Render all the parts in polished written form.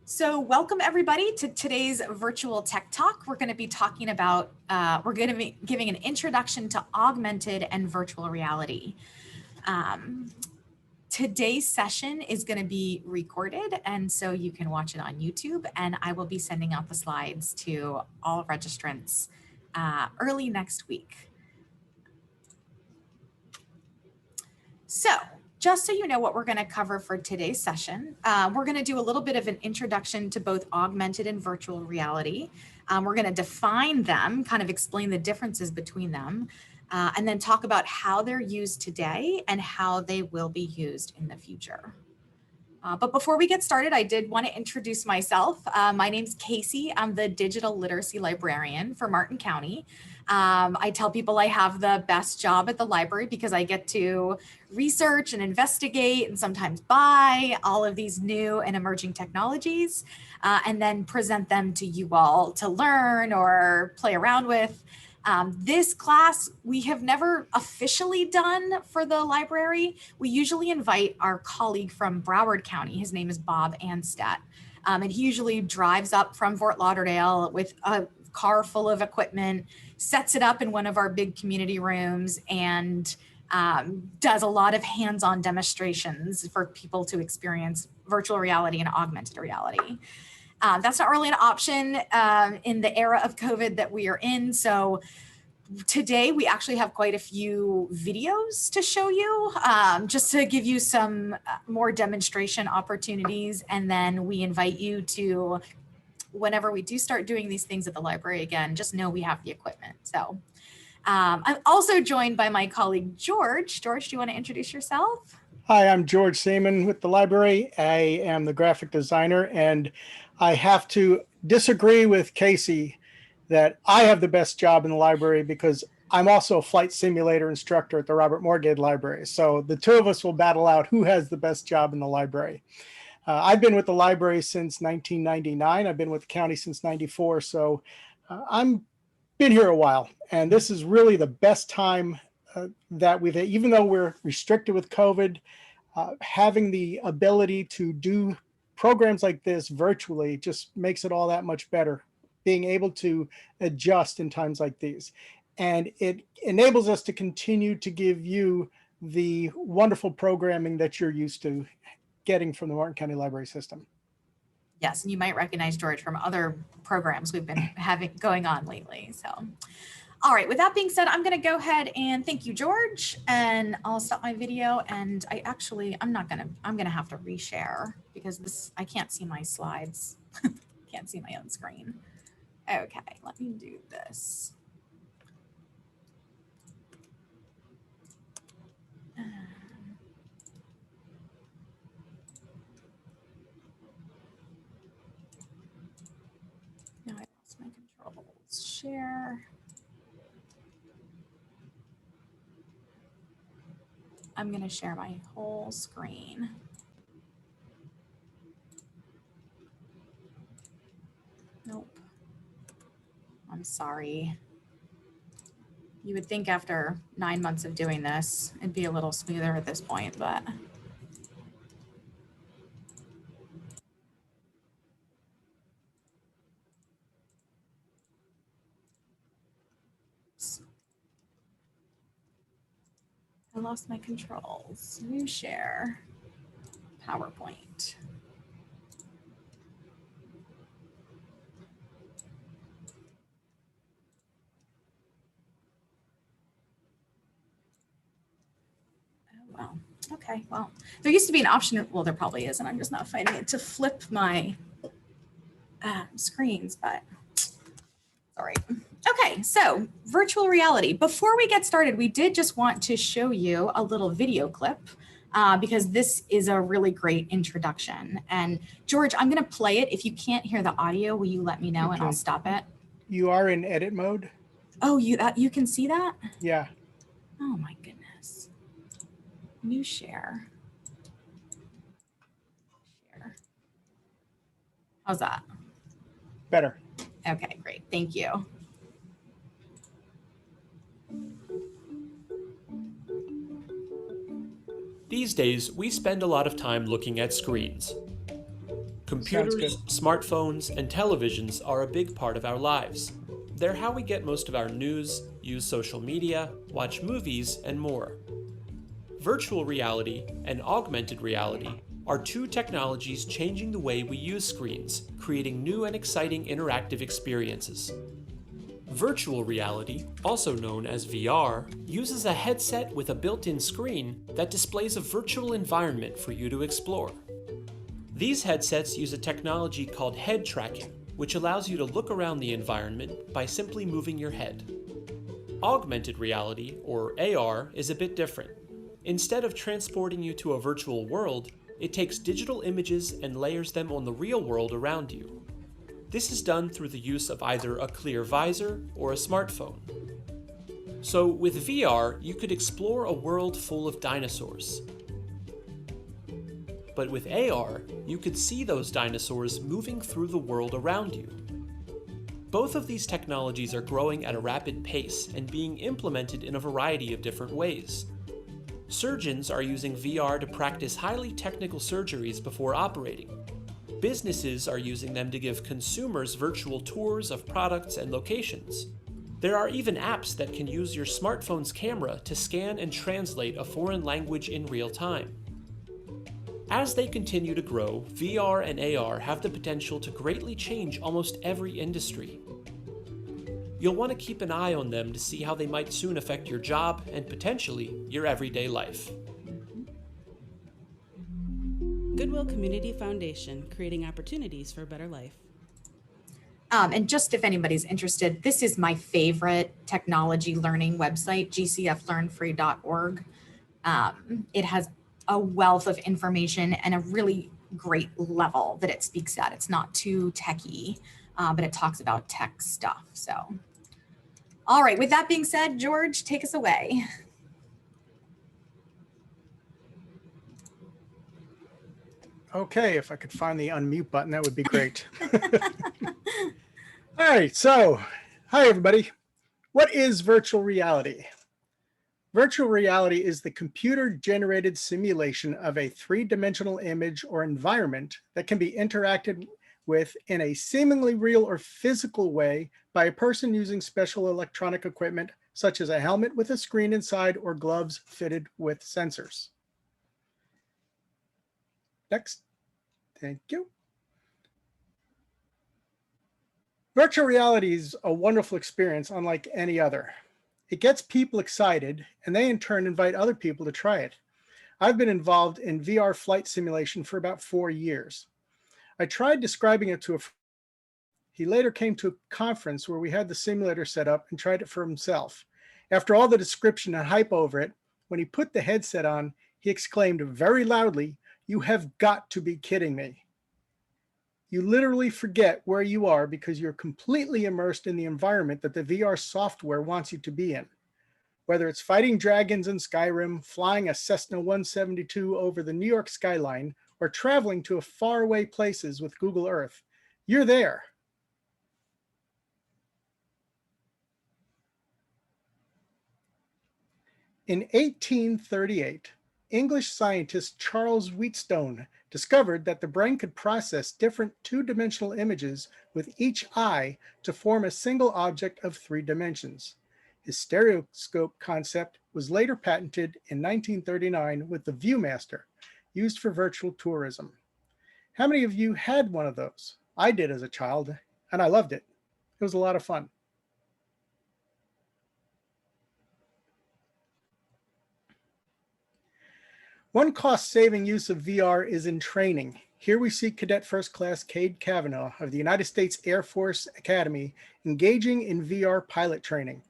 So welcome everybody to today's virtual tech talk. We're going to be talking about, we're going to be giving an introduction to augmented and virtual reality. Today's session is going to be recorded, and so you can watch it on YouTube, and I will be sending out the slides to all registrants early next week. So just so you know what we're going to cover for today's session, we're going to do a little bit of an introduction to both augmented and virtual reality. We're going to define them, kind of explain the differences between them, and then talk about how they're used today and how they will be used in the future. But before we get started, I did want to introduce myself. My name's Casey. I'm the digital literacy librarian for Martin County. I tell people I have the best job at the library because I get to research and investigate and sometimes buy all of these new and emerging technologies and then present them to you all to learn or play around with. This class we have never officially done for the library. We usually invite our colleague from Broward County. His name is Bob Anstedt. And he usually drives up from Fort Lauderdale with a car full of equipment, sets it up in one of our big community rooms, and does a lot of hands-on demonstrations for people to experience virtual reality and augmented reality. That's not really an option in the era of COVID that we are in. So today we actually have quite a few videos to show you just to give you some more demonstration opportunities. And then we invite you to, whenever we do start doing these things at the library again, just know we have the equipment. So I'm also joined by my colleague, George. George, do you want to introduce yourself? Hi, I'm George Seaman with the library. I am the graphic designer, and I have to disagree with Casey that I have the best job in the library because I'm also a flight simulator instructor at the Robert Morgade Library. So the two of us will battle out who has the best job in the library. I've been with the library since 1999. I've been with the county since 94. So I'm been here a while, and this is really the best time that we've, even though we're restricted with COVID, having the ability to do programs like this virtually just makes it all that much better, being able to adjust in times like these. And it enables us to continue to give you the wonderful programming that you're used to getting from the Martin County Library System. Yes, and you might recognize George from other programs we've been having going on lately. So, all right, with that being said, I'm going to go ahead and thank you, George, and I'll stop my video. And I'm going to have to reshare because I can't see my slides. Can't see my own screen. Okay, let me do this. Now I lost my controls. Share. I'm going to share my whole screen. Nope. I'm sorry. You would think after 9 months of doing this, it'd be a little smoother at this point, but. I lost my controls. New share, PowerPoint. Oh, well, okay, well, there used to be an option, well, there probably is, and I'm just not finding it, to flip my screens, but all right. Okay, so virtual reality. Before we get started, we did just want to show you a little video clip because this is a really great introduction. And George, I'm going to play it. If you can't hear the audio, will you let me know and I'll stop it? You are in edit mode? Oh, you can see that? Yeah. Oh my goodness. New share. Share. How's that? Better. Okay, great. Thank you. These days, we spend a lot of time looking at screens. Sounds Computers, good. smartphones, and televisions are a big part of our lives. They're how we get most of our news, use social media, watch movies, and more. Virtual reality and augmented reality are two technologies changing the way we use screens, creating new and exciting interactive experiences. Virtual reality, also known as VR, uses a headset with a built-in screen that displays a virtual environment for you to explore. These headsets use a technology called head tracking, which allows you to look around the environment by simply moving your head. Augmented reality, or AR, is a bit different. Instead of transporting you to a virtual world, it takes digital images and layers them on the real world around you. This is done through the use of either a clear visor or a smartphone. So with VR, you could explore a world full of dinosaurs. But with AR, you could see those dinosaurs moving through the world around you. Both of these technologies are growing at a rapid pace and being implemented in a variety of different ways. Surgeons are using VR to practice highly technical surgeries before operating. Businesses are using them to give consumers virtual tours of products and locations. There are even apps that can use your smartphone's camera to scan and translate a foreign language in real time. As they continue to grow, VR and AR have the potential to greatly change almost every industry. You'll want to keep an eye on them to see how they might soon affect your job and potentially your everyday life. Goodwill Community Foundation, creating opportunities for a better life. And just if anybody's interested, this is my favorite technology learning website, gcflearnfree.org. It has a wealth of information and a really great level that it speaks at. It's not too techy, but it talks about tech stuff. So, all right, with that being said, George, take us away. Okay, if I could find the unmute button, that would be great. All right, so hi everybody. What is virtual reality? Virtual reality is the computer-generated simulation of a three-dimensional image or environment that can be interacted with in a seemingly real or physical way by a person using special electronic equipment, such as a helmet with a screen inside or gloves fitted with sensors. Next. Thank you. Virtual reality is a wonderful experience unlike any other. It gets people excited, and they in turn invite other people to try it. I've been involved in VR flight simulation for about 4 years. I tried describing it to a friend. He later came to a conference where we had the simulator set up and tried it for himself. After all the description and hype over it, when he put the headset on, he exclaimed very loudly, "You have got to be kidding me." You literally forget where you are because you're completely immersed in the environment that the VR software wants you to be in. Whether it's fighting dragons in Skyrim, flying a Cessna 172 over the New York skyline, or traveling to faraway places with Google Earth, you're there. In 1838, English scientist Charles Wheatstone discovered that the brain could process different two-dimensional images with each eye to form a single object of 3 dimensions. His stereoscope concept was later patented in 1939 with the Viewmaster, used for virtual tourism. How many of you had one of those? I did as a child, and I loved it. It was a lot of fun. One cost-saving use of VR is in training. Here we see Cadet First Class Cade Kavanaugh of the United States Air Force Academy engaging in VR pilot training.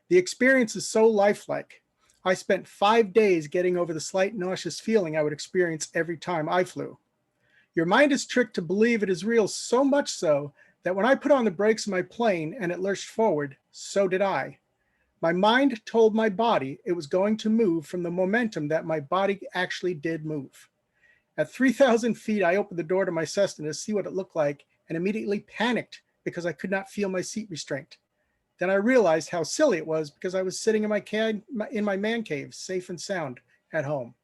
The experience is so lifelike. I spent 5 days getting over the slight nauseous feeling I would experience every time I flew. Your mind is tricked to believe it is real, so much so that when I put on the brakes of my plane and it lurched forward, so did I. My mind told my body it was going to move from the momentum that my body actually did move. At 3,000 feet, I opened the door to my Cessna to see what it looked like and immediately panicked because I could not feel my seat restraint. Then I realized how silly it was because I was sitting in my man cave, safe and sound at home.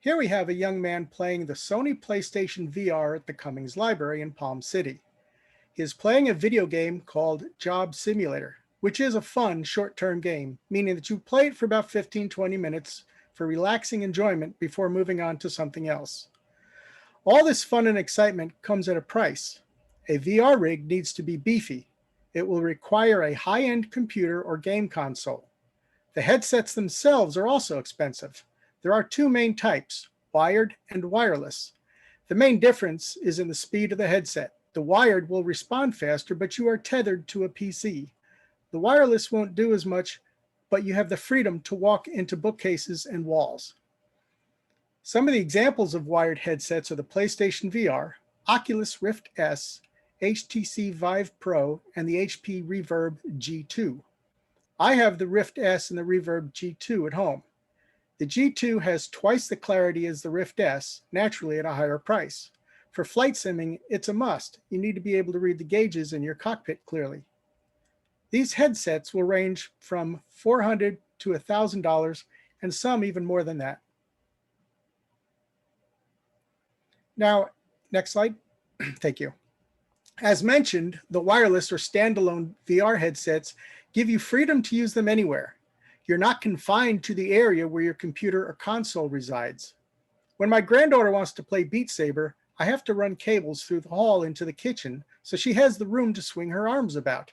Here we have a young man playing the Sony PlayStation VR at the Cummings Library in Palm City. He is playing a video game called Job Simulator, which is a fun short-term game, meaning that you play it for about 15-20 minutes for relaxing enjoyment before moving on to something else. All this fun and excitement comes at a price. A VR rig needs to be beefy. It will require a high-end computer or game console. The headsets themselves are also expensive. There are two main types, wired and wireless. The main difference is in the speed of the headset. The wired will respond faster, but you are tethered to a PC. The wireless won't do as much, but you have the freedom to walk into bookcases and walls. Some of the examples of wired headsets are the PlayStation VR, Oculus Rift S, HTC Vive Pro, and the HP Reverb G2. I have the Rift S and the Reverb G2 at home. The G2 has twice the clarity as the Rift S, naturally at a higher price. For flight simming, it's a must. You need to be able to read the gauges in your cockpit clearly. These headsets will range from $400 to $1,000, and some even more than that. Now, next slide. Thank you. As mentioned, the wireless or standalone VR headsets give you freedom to use them anywhere. You're not confined to the area where your computer or console resides. When my granddaughter wants to play Beat Saber, I have to run cables through the hall into the kitchen so she has the room to swing her arms about.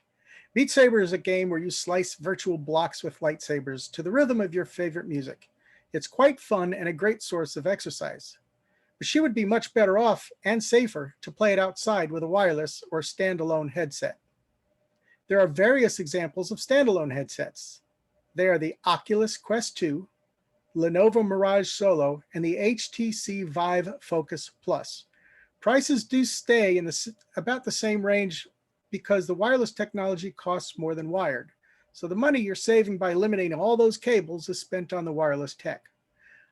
Beat Saber is a game where you slice virtual blocks with lightsabers to the rhythm of your favorite music. It's quite fun and a great source of exercise. But she would be much better off and safer to play it outside with a wireless or standalone headset. There are various examples of standalone headsets. They are the Oculus Quest 2, Lenovo Mirage Solo, and the HTC Vive Focus Plus. Prices do stay in about the same range because the wireless technology costs more than wired. So the money you're saving by eliminating all those cables is spent on the wireless tech.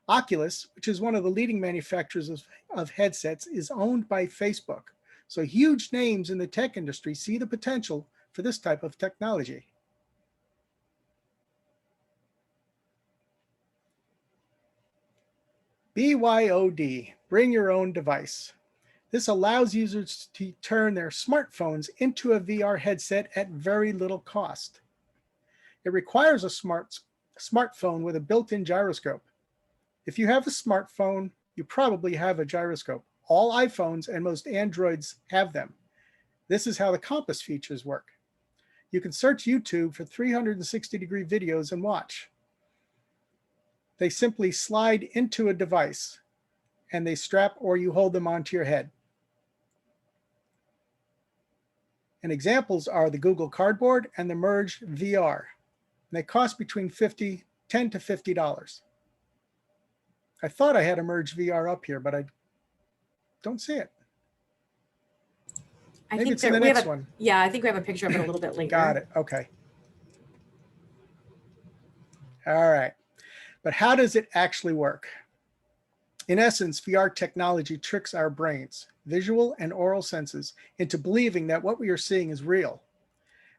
Oculus, which is one of the leading manufacturers of headsets, is owned by Facebook. So huge names in the tech industry see the potential for this type of technology. BYOD, bring your own device. This allows users to turn their smartphones into a VR headset at very little cost. It requires a smartphone with a built-in gyroscope. If you have a smartphone, you probably have a gyroscope. All iPhones and most Androids have them. This is how the compass features work. You can search YouTube for 360-degree videos and watch. They simply slide into a device and they strap or you hold them onto your head. And examples are the Google Cardboard and the Merge VR. And they cost between $10 to $50. I thought I had a Merge VR up here, but I don't see it. Maybe it's in the next one. Yeah, I think we have a picture of it a little bit later. Got it. Okay. All right. But how does it actually work? In essence, VR technology tricks our brains, visual and oral senses, into believing that what we are seeing is real.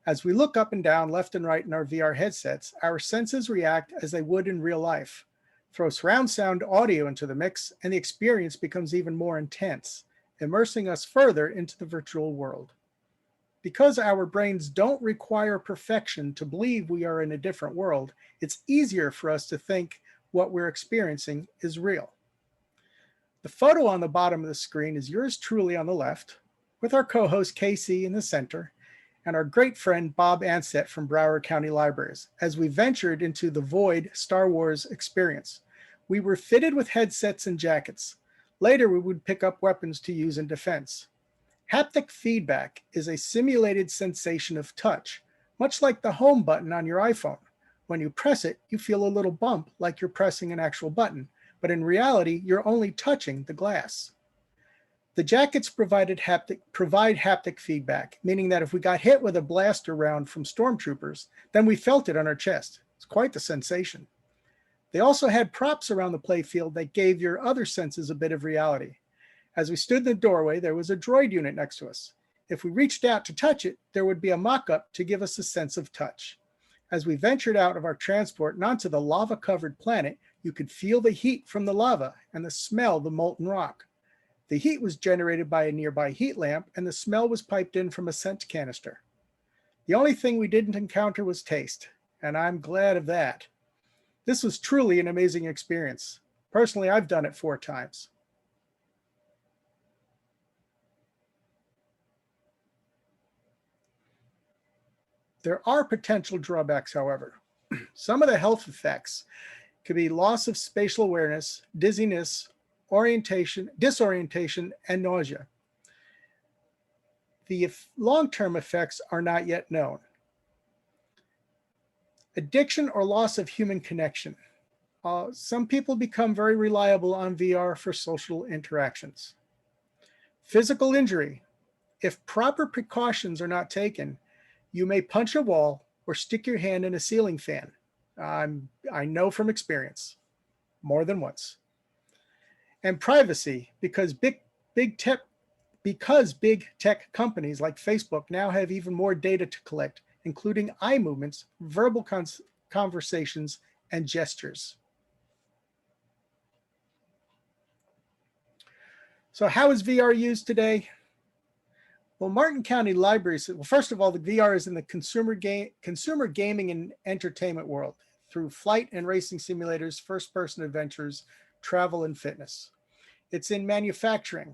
As we look up and down, left and right in our VR headsets, our senses react as they would in real life. Throw surround sound audio into the mix, and the experience becomes even more intense, immersing us further into the virtual world. Because our brains don't require perfection to believe we are in a different world, it's easier for us to think what we're experiencing is real. The photo on the bottom of the screen is yours truly on the left, with our co-host Casey in the center, and our great friend Bob Ansett from Broward County Libraries, as we ventured into the Void Star Wars experience. We were fitted with headsets and jackets. Later, we would pick up weapons to use in defense. Haptic feedback is a simulated sensation of touch, much like the home button on your iPhone. When you press it, you feel a little bump like you're pressing an actual button, but in reality, you're only touching the glass. The jackets provide haptic feedback, meaning that if we got hit with a blaster round from stormtroopers, then we felt it on our chest. It's quite the sensation. They also had props around the playfield that gave your other senses a bit of reality. As we stood in the doorway, there was a droid unit next to us. If we reached out to touch it, there would be a mock-up to give us a sense of touch. As we ventured out of our transport and onto the lava-covered planet, you could feel the heat from the lava and the smell of the molten rock. The heat was generated by a nearby heat lamp, and the smell was piped in from a scent canister. The only thing we didn't encounter was taste, and I'm glad of that. This was truly an amazing experience. Personally, I've done it 4 times. There are potential drawbacks, however. Some of the health effects could be loss of spatial awareness, dizziness, disorientation, and nausea. The long-term effects are not yet known. Addiction or loss of human connection. Some people become very reliable on VR for social interactions. Physical injury. If proper precautions are not taken, you may punch a wall or stick your hand in a ceiling fan. I know from experience, more than once. And privacy, because big tech companies like Facebook now have even more data to collect, including eye movements, verbal conversations, and gestures. So how is VR used today? Well, Martin County Libraries, well, first of all, the VR is in the consumer gaming and entertainment world through flight and racing simulators, first-person adventures, travel, and fitness. It's in manufacturing.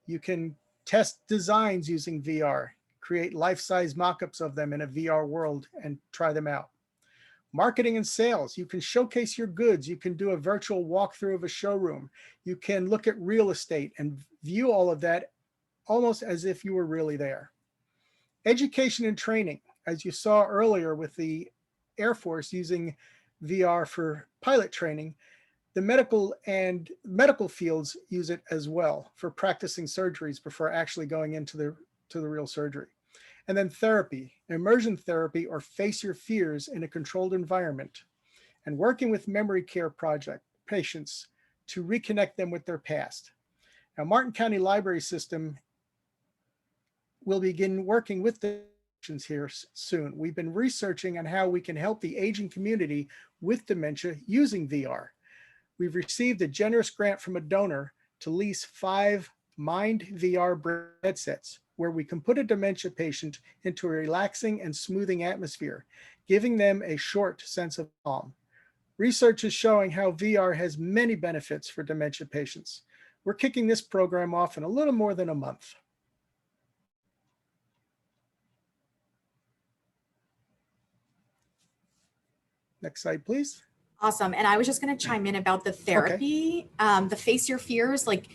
You can test designs using VR, create life-size mock-ups of them in a VR world and try them out. Marketing and sales, you can showcase your goods. You can do a virtual walkthrough of a showroom. You can look at real estate and view all of that almost as if you were really there. Education and training, as you saw earlier with the Air Force using VR for pilot training, the medical fields use it as well for practicing surgeries before actually going into the real surgery. And then therapy, immersion therapy, or face your fears in a controlled environment, and working with memory care project patients to reconnect them with their past. Now, Martin County Library System will begin working with the patients here soon. We've been researching on how we can help the aging community with dementia using VR. We've received a generous grant from a donor to lease 5 Mind VR headsets, where we can put a dementia patient into a relaxing and smoothing atmosphere, giving them a short sense of calm. Research is showing how VR has many benefits for dementia patients. We're kicking this program off in a little more than a month. Next slide, please. Awesome. And I was just going to chime in about the therapy, the face your fears. Like,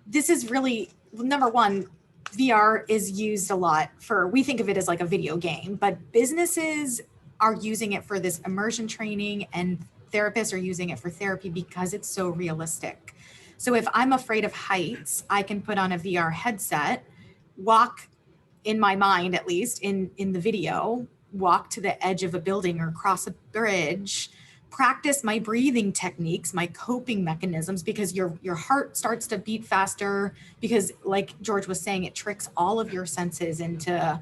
this is really, number one, VR is used a lot for, we think of it as like a video game, but businesses are using it for this immersion training, and therapists are using it for therapy because it's so realistic. So if I'm afraid of heights, I can put on a VR headset, walk, in my mind at least, in the video, walk to the edge of a building or cross a bridge, practice my breathing techniques, my coping mechanisms, because your heart starts to beat faster, because like George was saying, it tricks all of your senses into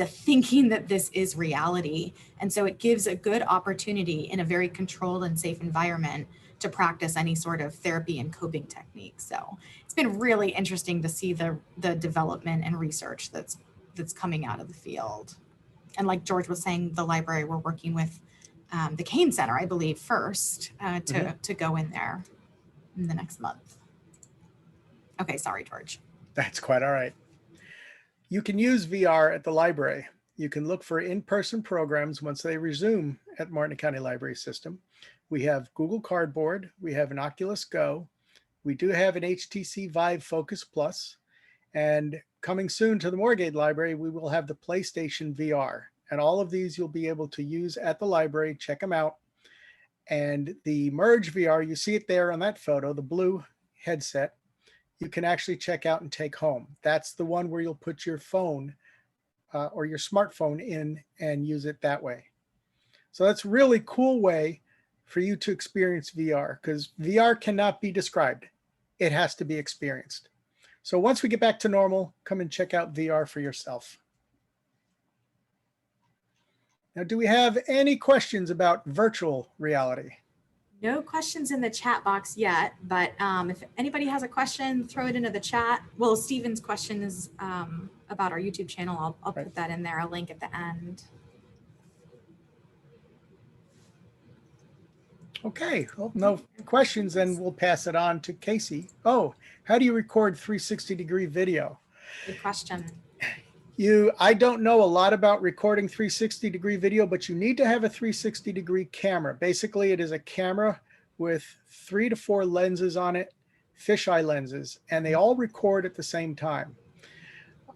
thinking that this is reality. And so it gives a good opportunity in a very controlled and safe environment to practice any sort of therapy and coping techniques. So it's been really interesting to see the development and research that's coming out of the field. And like George was saying, the library, we're working with the Kane Center, I believe, first to go in there in the next month. Okay, sorry, George. That's quite all right. You can use VR at the library. You can look for in-person programs once they resume at Martin County Library System. We have Google Cardboard. We have an Oculus Go. We do have an HTC Vive Focus Plus. And coming soon to the Moorgate Library, we will have the PlayStation VR. And all of these you'll be able to use at the library. Check them out. And the Merge VR, you see it there on that photo, the blue headset, you can actually check out and take home. That's the one where you'll put your phone or your smartphone in and use it that way. So that's a really cool way for you to experience VR, because VR cannot be described. It has to be experienced. So once we get back to normal, come and check out VR for yourself. Now, do we have any questions about virtual reality? No questions in the chat box yet, but if anybody has a question, throw it into the chat. Well, Stephen's question is about our YouTube channel. I'll Right. put that in there, a link at the end. Okay, well, no questions, then we'll pass it on to Casey. Oh, how do you record 360-degree video? Good question. I don't know a lot about recording 360-degree video, but you need to have a 360-degree camera. Basically, it is a camera with 3 to 4 lenses on it, fisheye lenses, and they all record at the same time.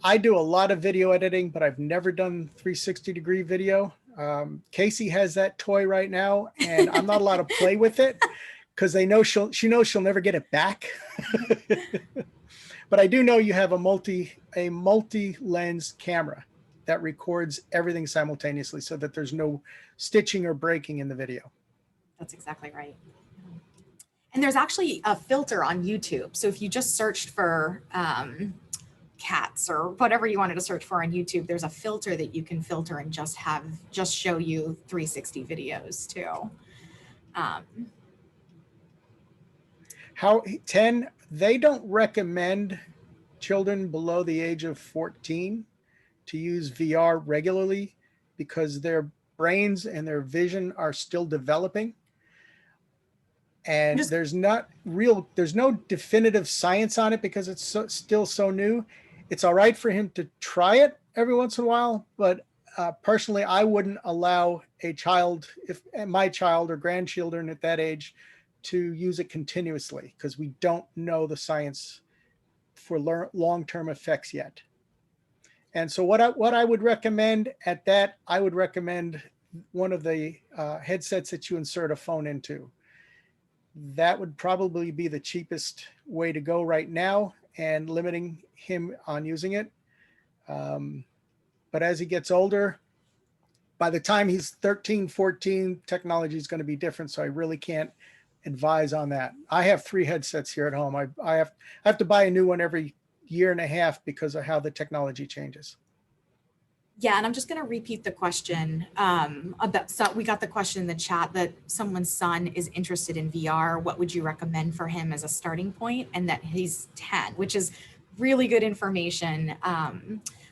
I do a lot of video editing, but I've never done 360-degree video. Casey has that toy right now, and I'm not allowed to play with it because she knows she'll never get it back. But I do know you have a multi-lens camera that records everything simultaneously so that there's no stitching or breaking in the video. That's exactly right. And there's actually a filter on YouTube. So if you just searched for cats or whatever you wanted to search for on YouTube, there's a filter that you can filter and just show you 360 videos too. They don't recommend children below the age of 14 to use VR regularly because their brains and their vision are still developing. And there's no definitive science on it because it's still so new. It's all right for him to try it every once in a while, but personally, I wouldn't allow my child or grandchildren at that age to use it continuously because we don't know the science for long-term effects yet. And so what I would recommend at that, I would recommend one of the headsets that you insert a phone into. That would probably be the cheapest way to go right now and limiting him on using it. But as he gets older, by the time he's 13, 14, technology is going to be different. So I really can't advise on that. I have 3 headsets here at home. I have to buy a new one every year and a half because of how the technology changes. Yeah, and I'm just going to repeat the question so we got the question in the chat that someone's son is interested in VR. What would you recommend for him as a starting point? And that he's 10, which is really good information.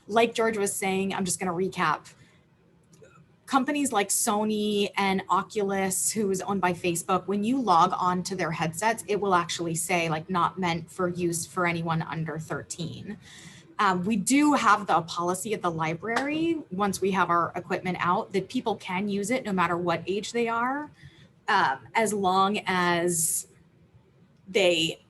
Like George was saying, I'm just going to recap. Companies like Sony and Oculus, who is owned by Facebook, when you log on to their headsets, it will actually say like not meant for use for anyone under 13. We do have the policy at the library, once we have our equipment out, that people can use it no matter what age they are, as long as they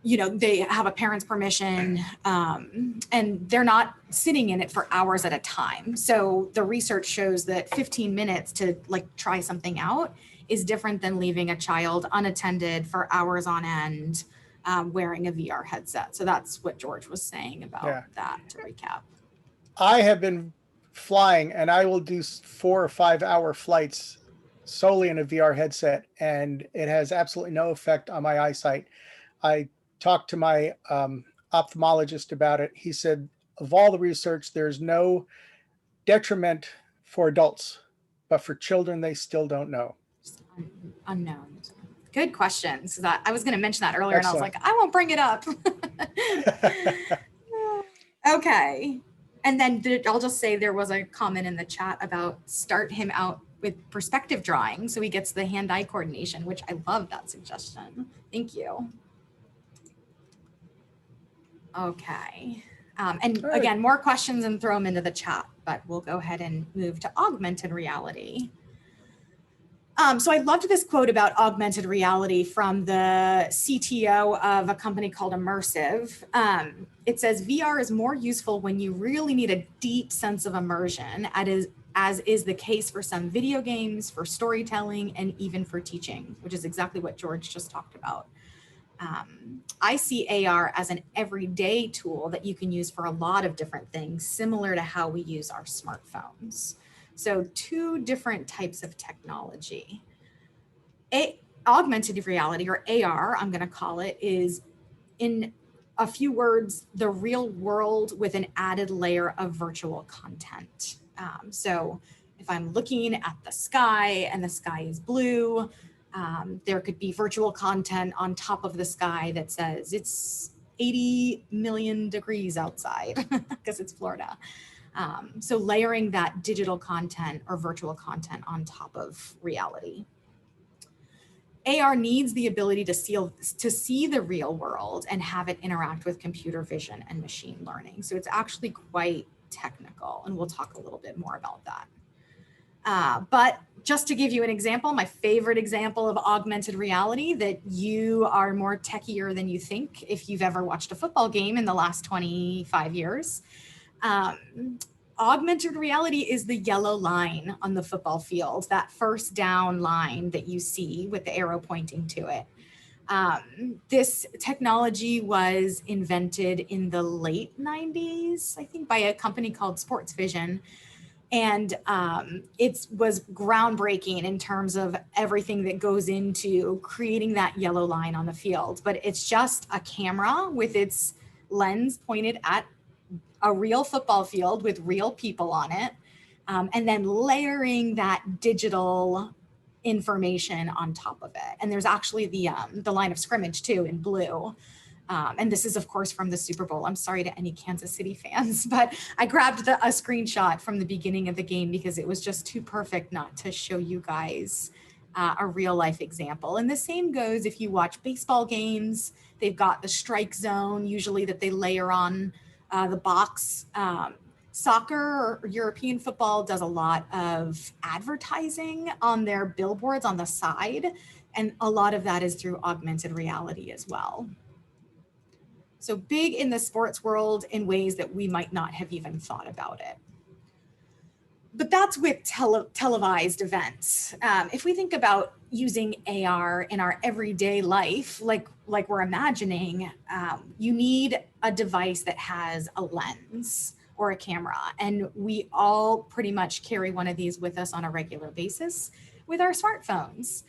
have a parent's permission, and they're not sitting in it for hours at a time. So the research shows that 15 minutes to try something out is different than leaving a child unattended for hours on end, wearing a VR headset. So that's what George was saying about that, to recap. I have been flying and I will do 4 or 5 hour flights solely in a VR headset, and it has absolutely no effect on my eyesight. I talked to my ophthalmologist about it. He said, of all the research, there's no detriment for adults, but for children, they still don't know. Unknown. Good questions. I was going to mention that earlier. Excellent. And I was like, I won't bring it up. Okay. And then I'll just say there was a comment in the chat about start him out with perspective drawing so he gets the hand-eye coordination, which I love that suggestion. Thank you. Okay. And again, more questions and throw them into the chat, but we'll go ahead and move to augmented reality. So I loved this quote about augmented reality from the CTO of a company called Immersive. It says, VR is more useful when you really need a deep sense of immersion, as is the case for some video games, for storytelling, and even for teaching, which is exactly what George just talked about. I see AR as an everyday tool that you can use for a lot of different things, similar to how we use our smartphones. So 2 different types of technology. Augmented reality, or AR, I'm going to call it, is, in a few words, the real world with an added layer of virtual content. So if I'm looking at the sky and the sky is blue, there could be virtual content on top of the sky that says it's 80 million degrees outside because it's Florida. So layering that digital content or virtual content on top of reality. AR needs the ability to see the real world and have it interact with computer vision and machine learning. So it's actually quite technical, and we'll talk a little bit more about that. But just to give you an example, my favorite example of augmented reality that you are more techier than you think if you've ever watched a football game in the last 25 years. Augmented reality is the yellow line on the football field, that first down line that you see with the arrow pointing to it. This technology was invented in the late 90s, I think, by a company called Sports Vision. And it was groundbreaking in terms of everything that goes into creating that yellow line on the field. But it's just a camera with its lens pointed at a real football field with real people on it, and then layering that digital information on top of it. And there's actually the line of scrimmage too in blue. And this is, of course, from the Super Bowl. I'm sorry to any Kansas City fans, but I grabbed a screenshot from the beginning of the game because it was just too perfect not to show you guys a real life example. And the same goes if you watch baseball games. They've got the strike zone, usually that they layer on the box. Soccer or European football does a lot of advertising on their billboards on the side. And a lot of that is through augmented reality as well. So big in the sports world in ways that we might not have even thought about it. But that's with televised events. If we think about using AR in our everyday life, like we're imagining, you need a device that has a lens or a camera. And we all pretty much carry one of these with us on a regular basis with our smartphones.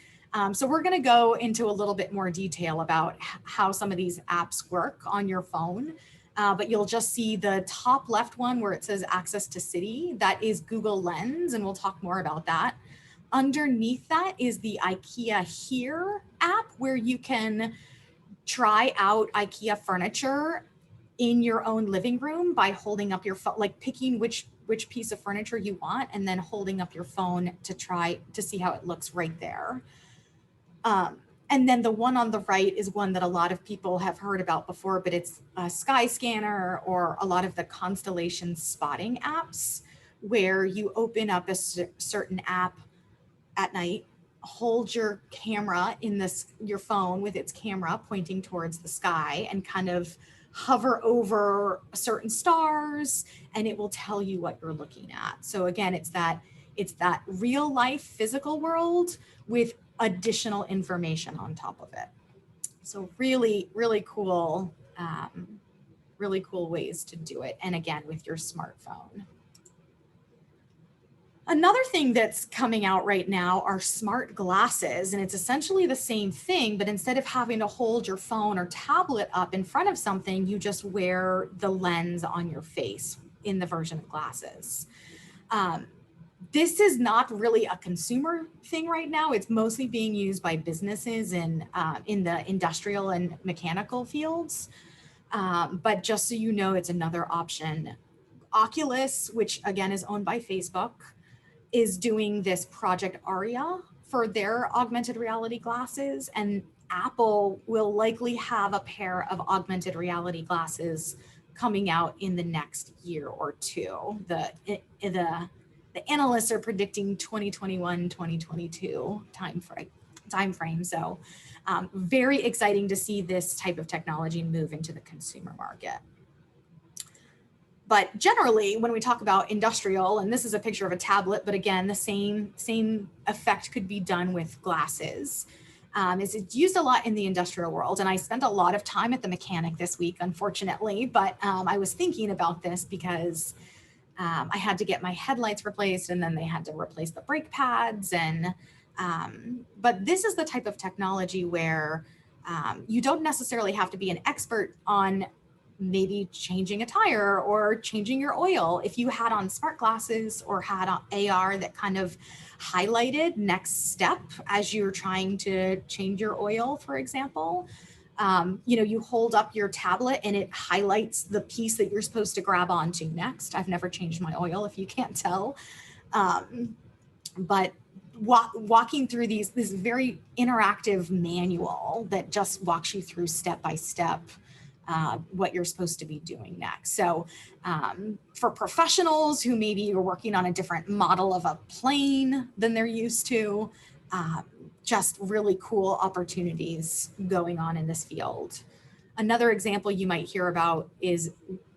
So we're going to go into a little bit more detail about how some of these apps work on your phone. But you'll just see the top left one where it says Access to City. That is Google Lens, and we'll talk more about that. Underneath that is the IKEA Here app, where you can try out IKEA furniture in your own living room by holding up your phone, like picking which piece of furniture you want, and then holding up your phone to try to see how it looks right there. And then the one on the right is one that a lot of people have heard about before, but it's a Sky Scanner or a lot of the constellation spotting apps, where you open up a certain app at night, hold your camera in your phone with its camera pointing towards the sky, and kind of hover over certain stars, and it will tell you what you're looking at. So again, it's that real life physical world with additional information on top of it. So really, really cool ways to do it. And again, with your smartphone. Another thing that's coming out right now are smart glasses, and it's essentially the same thing, but instead of having to hold your phone or tablet up in front of something, you just wear the lens on your face in the version of glasses. This is not really a consumer thing right now. It's mostly being used by businesses in the industrial and mechanical fields. But just so you know, it's another option. Oculus, which again is owned by Facebook, is doing this Project Aria for their augmented reality glasses. And Apple will likely have a pair of augmented reality glasses coming out in the next year or two. The analysts are predicting 2021, 2022 timeframe. So very exciting to see this type of technology move into the consumer market. But generally, when we talk about industrial, and this is a picture of a tablet, but again, the same effect could be done with glasses. It's used a lot in the industrial world. And I spent a lot of time at the mechanic this week, unfortunately, but I was thinking about this because I had to get my headlights replaced, and then they had to replace the brake pads. But this is the type of technology where you don't necessarily have to be an expert on maybe changing a tire or changing your oil. If you had on smart glasses or had on AR that kind of highlighted next step as you're trying to change your oil, for example, you hold up your tablet and it highlights the piece that you're supposed to grab onto next. I've never changed my oil, if you can't tell. But walking through this very interactive manual that just walks you through step by step what you're supposed to be doing next. So for professionals who maybe are working on a different model of a plane than they're used to, just really cool opportunities going on in this field. Another example you might hear about is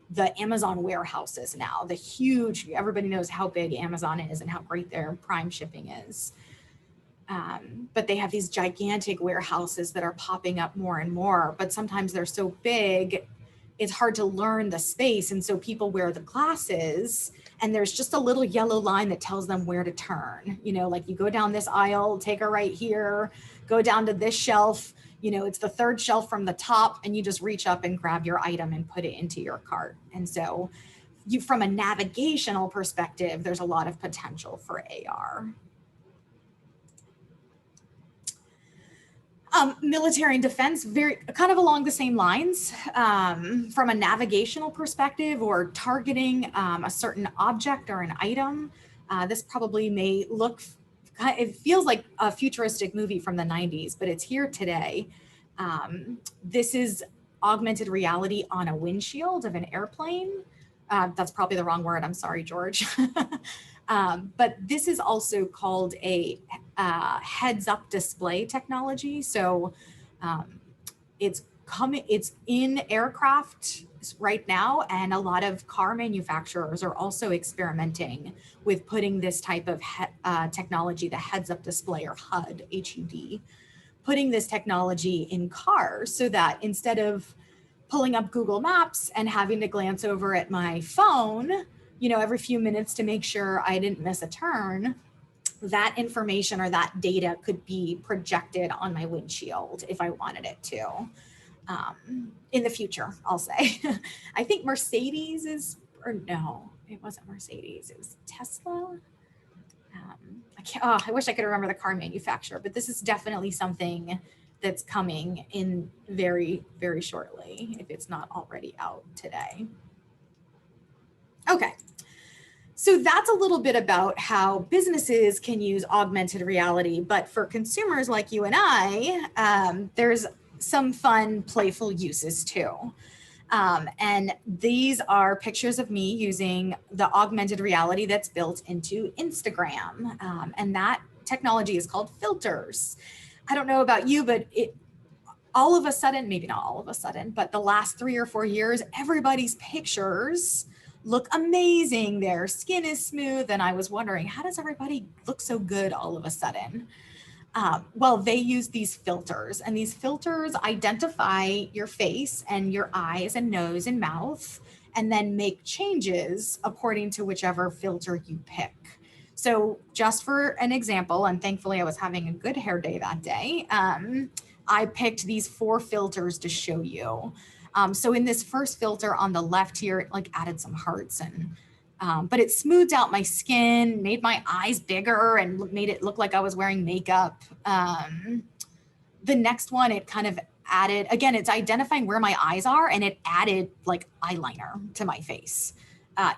the Amazon warehouses now, the huge, everybody knows how big Amazon is and how great their prime shipping is. But they have these gigantic warehouses that are popping up more and more, but sometimes they're so big, it's hard to learn the space. And so people wear the glasses and there's just a little yellow line that tells them where to turn. Like you go down this aisle, take a right here, go down to this shelf, it's the third shelf from the top, and you just reach up and grab your item and put it into your cart. And so from a navigational perspective, there's a lot of potential for AR. Military and defense, very kind of along the same lines, from a navigational perspective or targeting a certain object or an item. This probably may look, it feels like a futuristic movie from the 90s, but it's here today. This is augmented reality on a windshield of an airplane. That's probably the wrong word. I'm sorry, George. But this is also called a heads-up display technology. So it's in aircraft right now, and a lot of car manufacturers are also experimenting with putting this type of technology, the heads-up display, or HUD, HUD, putting this technology in cars so that instead of pulling up Google Maps and having to glance over at my phone, every few minutes to make sure I didn't miss a turn, that information or that data could be projected on my windshield if I wanted it to. In the future, I'll say. I think Mercedes no, it wasn't Mercedes, it was Tesla. I wish I could remember the car manufacturer, but this is definitely something that's coming in very, very shortly, if it's not already out today. Okay, so that's a little bit about how businesses can use augmented reality, but for consumers like you and I, there's some fun, playful uses too. And these are pictures of me using the augmented reality that's built into Instagram. And that technology is called filters. I don't know about you, but all of a sudden, maybe not all of a sudden, but the last 3 or 4 years, everybody's pictures look amazing. Their skin is smooth. And I was wondering, how does everybody look so good all of a sudden? Well, they use these filters, and these filters identify your face and your eyes and nose and mouth, and then make changes according to whichever filter you pick. So just for an example, and thankfully I was having a good hair day that day, I picked these 4 filters to show you. So in this first filter on the left here, it like added some hearts and but it smoothed out my skin, made my eyes bigger, and made it look like I was wearing makeup. The next one, it kind of added, again, it's identifying where my eyes are, and it added like eyeliner to my face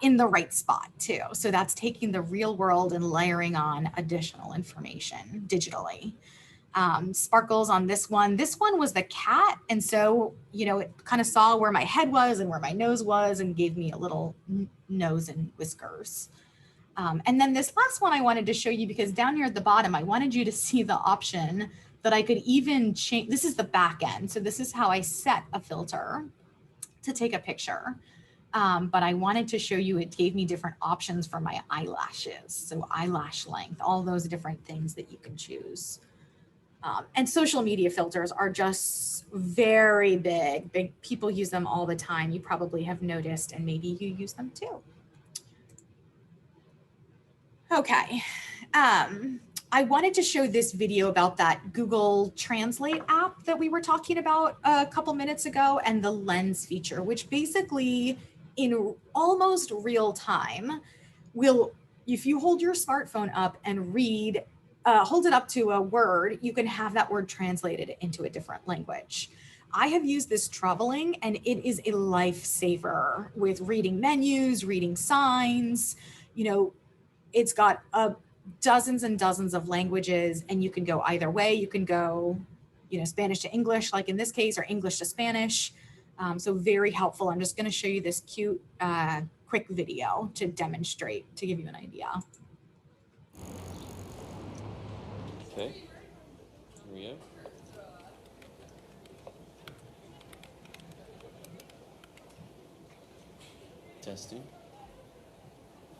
in the right spot too. So that's taking the real world and layering on additional information digitally. Sparkles on this one. This one was the cat. And so, it kind of saw where my head was and where my nose was and gave me a little nose and whiskers. And then this last one I wanted to show you because down here at the bottom, I wanted you to see the option that I could even change. This is the back end. So this is how I set a filter to take a picture. But I wanted to show you, it gave me different options for my eyelashes. So eyelash length, all those different things that you can choose. And social media filters are just very big. People use them all the time. You probably have noticed, and maybe you use them too. Okay. I wanted to show this video about that Google Translate app that we were talking about a couple minutes ago, and the lens feature, which basically in almost real time will, if you hold your smartphone up and read, hold it up to a word, you can have that word translated into a different language. I have used this traveling, and it is a lifesaver with reading menus, reading signs. You know, it's got dozens and dozens of languages, and you can go either way. You can go, you know, Spanish to English, like in this case, or English to Spanish. So very helpful. I'm just going to show you this cute, quick video to demonstrate, to give you an idea. Okay, here we go. Testing.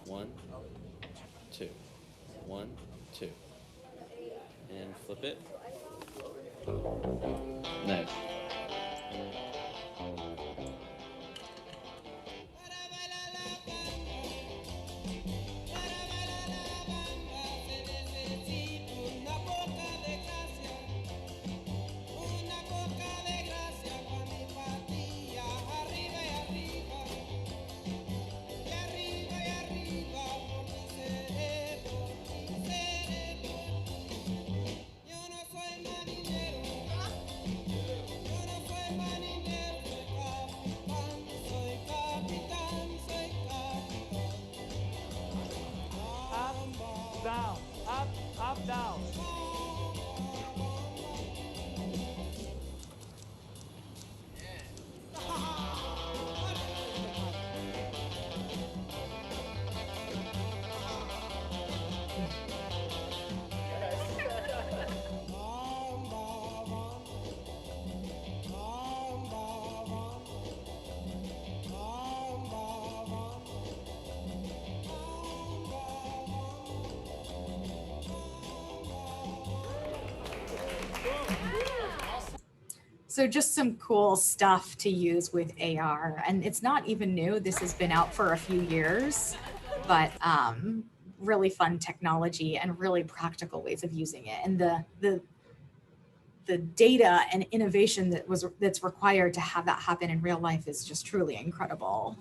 1, 2. 1, 2. And flip it. No. Down, up, down. So just some cool stuff to use with AR, and it's not even new. This has been out for a few years, but really fun technology and really practical ways of using it. And the data and innovation that's required to have that happen in real life is just truly incredible.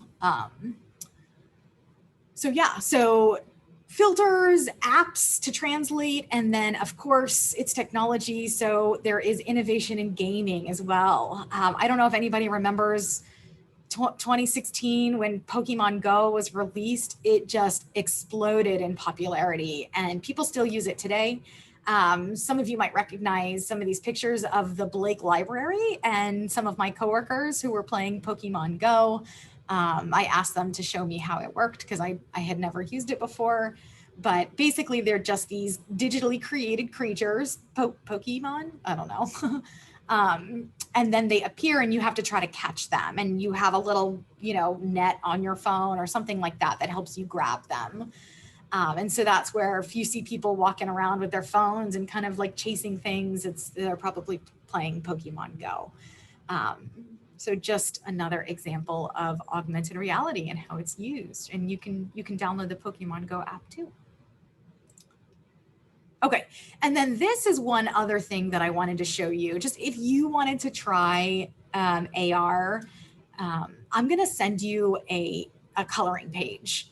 So filters, apps to translate, and then of course it's technology. So there is innovation in gaming as well. I don't know if anybody remembers 2016 when Pokemon Go was released. It just exploded in popularity, and people still use it today. Some of you might recognize some of these pictures of the Blake Library and some of my coworkers who were playing Pokemon Go. I asked them to show me how it worked because I had never used it before. But basically, they're just these digitally created creatures, Pokemon, I don't know. And then they appear and you have to try to catch them. And you have a little, net on your phone or something like that that helps you grab them. And so that's where if you see people walking around with their phones and kind of like chasing things, they're probably playing Pokemon Go. So just another example of augmented reality and how it's used. And you can download the Pokemon Go app too. Okay, and then this is one other thing that I wanted to show you. Just if you wanted to try AR, I'm gonna send you a coloring page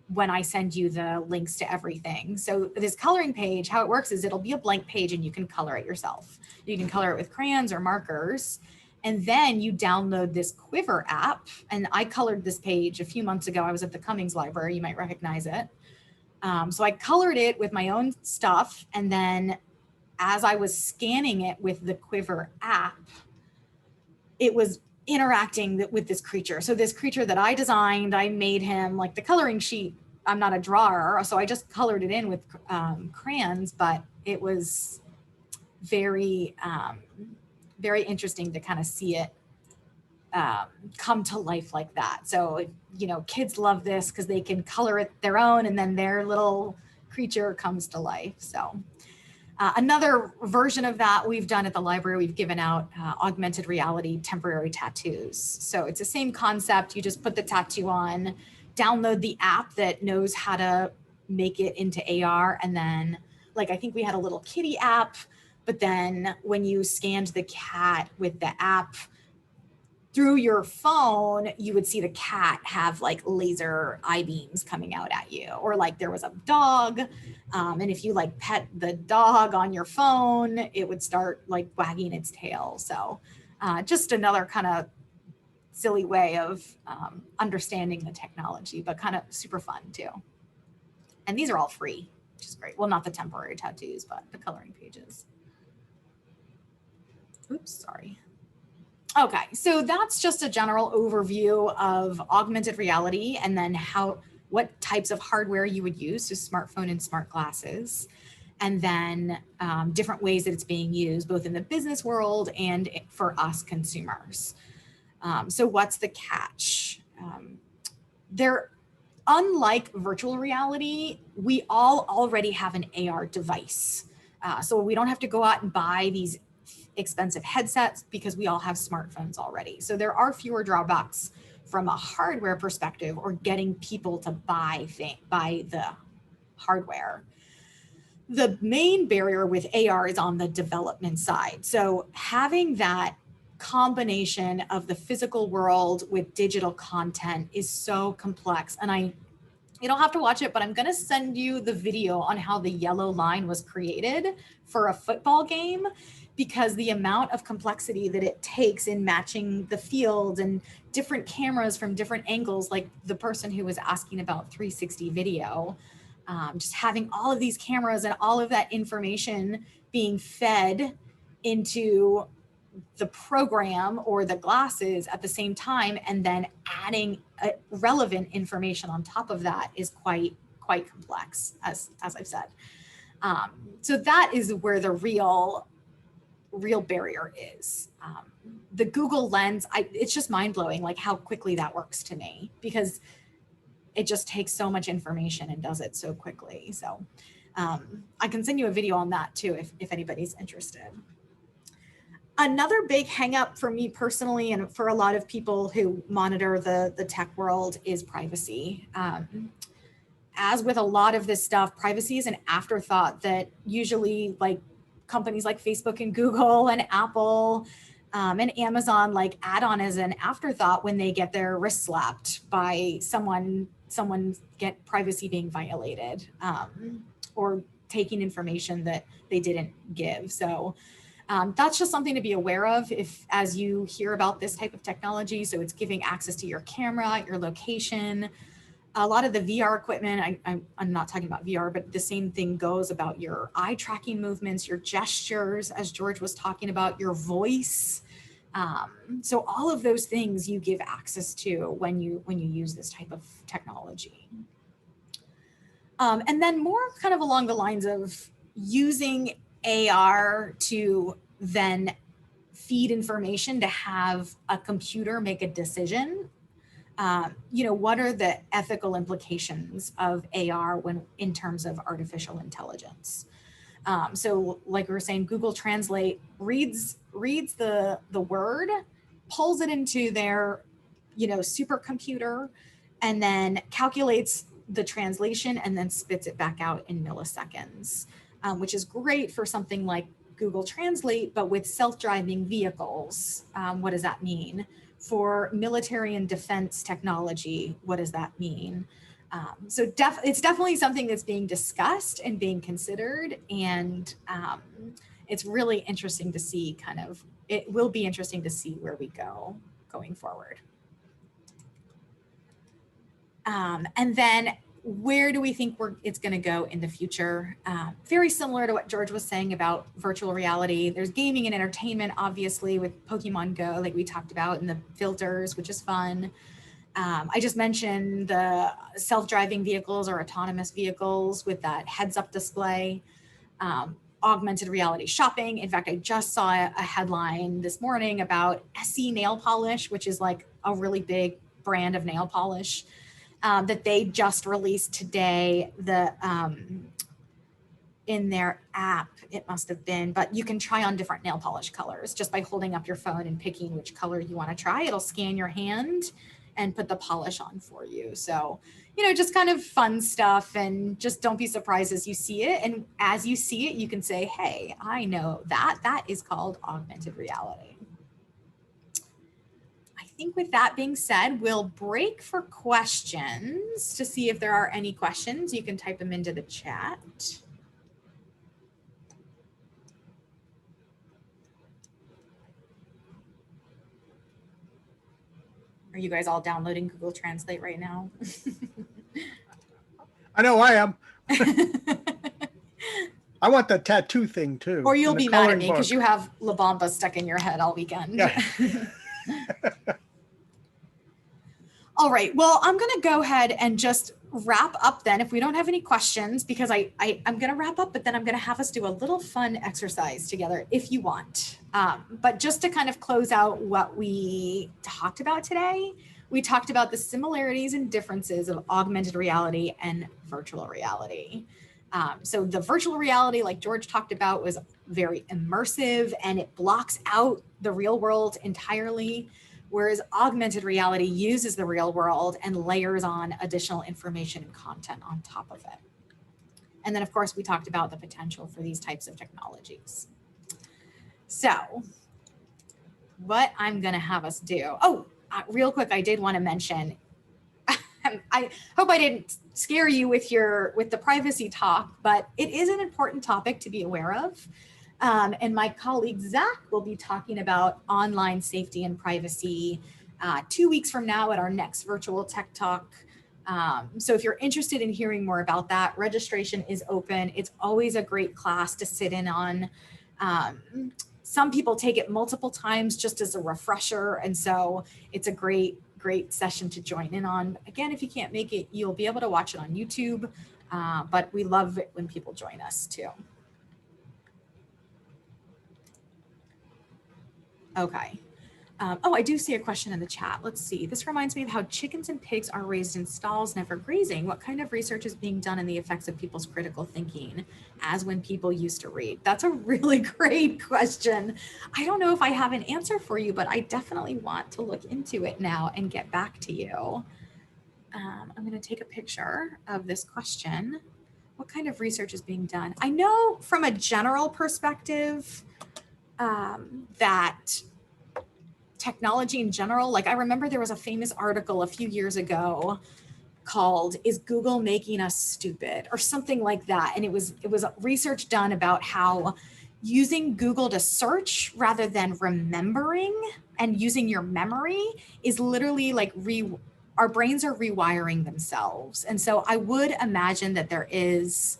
when I send you the links to everything. So this coloring page, how it works is it'll be a blank page and you can color it yourself. You can color it with crayons or markers. And then you download this Quiver app. And I colored this page a few months ago. I was at the Cummings Library, you might recognize it. So I colored it with my own stuff. And then as I was scanning it with the Quiver app, it was interacting with this creature. So this creature that I designed, I made him like the coloring sheet. I'm not a drawer, so I just colored it in with crayons, but it was very, very interesting to kind of see it come to life like that. So, kids love this because they can color it their own and then their little creature comes to life. So another version of that we've done at the library, we've given out augmented reality temporary tattoos. So it's the same concept. You just put the tattoo on, download the app that knows how to make it into AR, and then like, I think we had a little kitty app, but then when you scanned the cat with the app through your phone, you would see the cat have like laser eye beams coming out at you, or like there was a dog. And if you like pet the dog on your phone, it would start like wagging its tail. So just another kind of silly way of understanding the technology, but kind of super fun too. And these are all free, which is great. Well, not the temporary tattoos, but the coloring pages. Oops, sorry. Okay, so that's just a general overview of augmented reality, and then what types of hardware you would use, so smartphone and smart glasses, and then different ways that it's being used, both in the business world and for us consumers. So what's the catch? Unlike virtual reality, we all already have an AR device. So we don't have to go out and buy these expensive headsets because we all have smartphones already. So there are fewer drawbacks from a hardware perspective, or getting people to buy the hardware. The main barrier with AR is on the development side. So having that combination of the physical world with digital content is so complex. And you don't have to watch it, but I'm going to send you the video on how the yellow line was created for a football game, because the amount of complexity that it takes in matching the field and different cameras from different angles, like the person who was asking about 360 video, just having all of these cameras and all of that information being fed into the program or the glasses at the same time, and then adding relevant information on top of that is quite complex, as I've said. So that is where the real barrier is. The Google Lens, it's just mind-blowing, like how quickly that works to me, because it just takes so much information and does it so quickly. So I can send you a video on that too, if anybody's interested. Another big hang up for me personally, and for a lot of people who monitor the tech world, is privacy. As with a lot of this stuff, privacy is an afterthought that usually, like, companies like Facebook and Google and Apple and Amazon like add on as an afterthought when they get their wrist slapped by someone get privacy being violated, or taking information that they didn't give. So that's just something to be aware of as you hear about this type of technology. So it's giving access to your camera, your location. A lot of the VR equipment, I'm not talking about VR, but the same thing goes about your eye tracking movements, your gestures, as George was talking about, your voice. So all of those things you give access to when you use this type of technology. And then more kind of along the lines of using AR to then feed information to have a computer make a decision. What are the ethical implications of AR in terms of artificial intelligence? So like we were saying, Google Translate reads the word, pulls it into their, supercomputer, and then calculates the translation and then spits it back out in milliseconds, which is great for something like Google Translate, but with self-driving vehicles, what does that mean? For military and defense technology, what does that mean? So it's definitely something that's being discussed and being considered, and it's really interesting to see it will be interesting to see where we go going forward. And then where do we think it's going to go in the future? Very similar to what George was saying about virtual reality. There's gaming and entertainment, obviously, with Pokemon Go, like we talked about, and the filters, which is fun. I just mentioned the self-driving vehicles or autonomous vehicles with that heads-up display. Augmented reality shopping. In fact, I just saw a headline this morning about SE nail polish, which is like a really big brand of nail polish. That they just released today, in their app, it must have been, but you can try on different nail polish colors just by holding up your phone and picking which color you want to try. It'll scan your hand and put the polish on for you. So, you know, just kind of fun stuff, and just don't be surprised as you see it. And as you see it, you can say, hey, I know that. That is called augmented reality. I think with that being said, we'll break for questions to see if there are any questions. You can type them into the chat. Are you guys all downloading Google Translate right now? I know I am. I want the tattoo thing too. Or you'll and the be mad at coloring me because book. you have La Bamba stuck in your head all weekend. Yeah. All right. Well, I'm going to go ahead and just wrap up then if we don't have any questions, because I'm going to wrap up, but then I'm going to have us do a little fun exercise together if you want. But just to kind of close out what we talked about today, we talked about the similarities and differences of augmented reality and virtual reality. So the virtual reality, like George talked about, was very immersive and it blocks out the real world entirely, whereas augmented reality uses the real world and layers on additional information and content on top of it. And then, of course, we talked about the potential for these types of technologies. So what I'm going to have us do, real quick, I did want to mention, I hope I didn't scare you with the privacy talk, but it is an important topic to be aware of. And my colleague Zach will be talking about online safety and privacy 2 weeks from now at our next virtual tech talk. So if you're interested in hearing more about that, registration is open. It's always a great class to sit in on. Some people take it multiple times just as a refresher. And so it's a great session to join in on. Again, if you can't make it, you'll be able to watch it on YouTube. But we love it when people join us too. Okay. I do see a question in the chat. Let's see. This reminds me of how chickens and pigs are raised in stalls, never grazing. What kind of research is being done in the effects of people's critical thinking as when people used to read? That's a really great question. I don't know if I have an answer for you, but I definitely want to look into it now and get back to you. I'm going to take a picture of this question. What kind of research is being done? I know from a general perspective that technology in general, like I remember there was a famous article a few years ago called "Is Google Making Us Stupid?" or something like that. And it was research done about how using Google to search rather than remembering and using your memory is literally like our brains are rewiring themselves. And so I would imagine that there is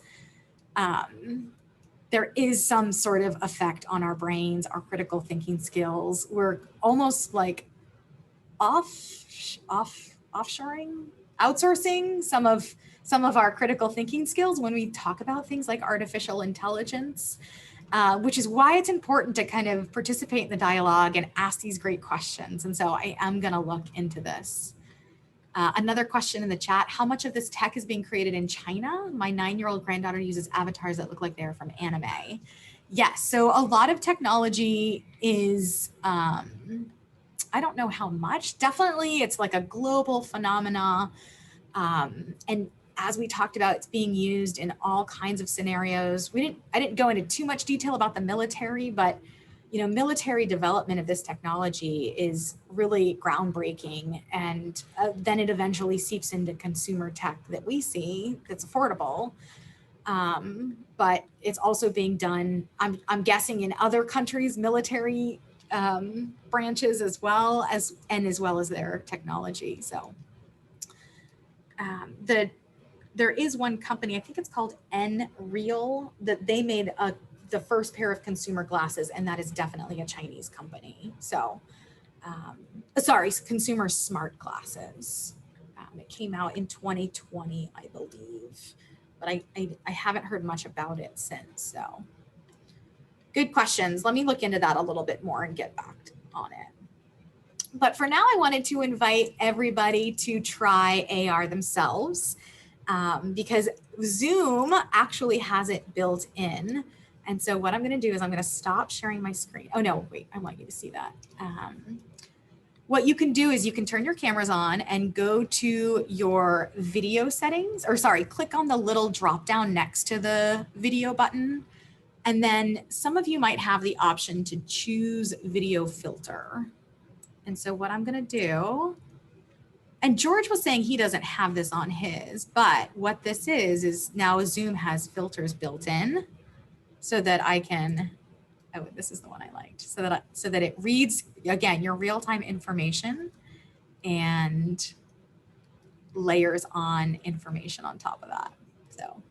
some sort of effect on our brains, our critical thinking skills. We're almost like outsourcing some of our critical thinking skills when we talk about things like artificial intelligence, which is why it's important to kind of participate in the dialogue and ask these great questions. And so I am going to look into this. Another question in the chat, how much of this tech is being created in China? My 9-year-old granddaughter uses avatars that look like they're from anime. Yes, so a lot of technology is, I don't know how much, definitely it's like a global phenomena. And as we talked about, it's being used in all kinds of scenarios. I didn't go into too much detail about the military, but you know, military development of this technology is really groundbreaking. And then it eventually seeps into consumer tech that we see that's affordable. But it's also being done, I'm guessing, in other countries' military branches as well as their technology. So there is one company, I think it's called Nreal, that they made the first pair of consumer glasses, and that is definitely a Chinese company. So, consumer smart glasses. It came out in 2020, I believe, but I haven't heard much about it since. So, good questions. Let me look into that a little bit more and get back on it. But for now, I wanted to invite everybody to try AR themselves because Zoom actually has it built in. And so what I'm going to do is I'm going to stop sharing my screen. Oh, no, wait, I want you to see that. what you can do is you can turn your cameras on and go to your video settings, or sorry, click on the little drop down next to the video button. And then some of you might have the option to choose video filter. And so what I'm going to do, and George was saying he doesn't have this on his, but what this is now Zoom has filters built in so that I can, oh, this is the one I liked, so that it reads, again, your real-time information and layers on information on top of that. So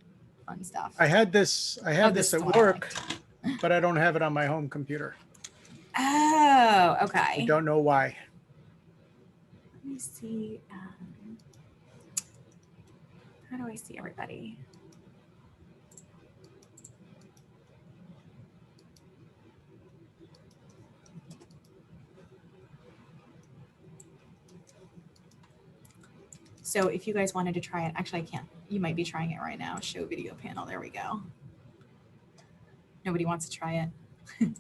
fun stuff. I had this this at is the one I work, but I don't have it on my home computer. Oh, okay. I don't know why. Let me see. How do I see everybody? So if you guys wanted to try it, actually I can't. You might be trying it right now. Show video panel. There we go. Nobody wants to try it.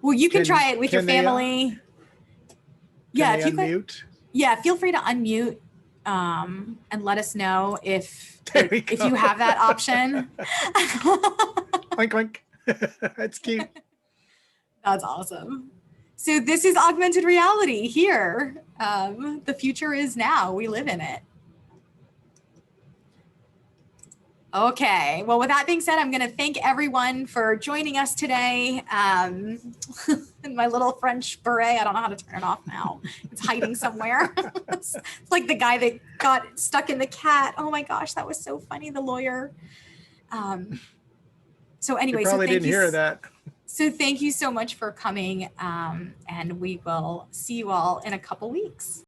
Well, you can try it with your family. Yeah, if you unmute. Yeah, feel free to unmute and let us know if There you have that option. Oink, oink. That's cute. That's awesome. So this is augmented reality here. The future is now. We live in it. Okay. Well, with that being said, I'm going to thank everyone for joining us today. In my little French beret, I don't know how to turn it off now. It's hiding somewhere. It's like the guy that got stuck in the cat. Oh my gosh, that was so funny. The lawyer. So anyway, You probably didn't hear that. So thank you so much for coming, and we will see you all in a couple weeks.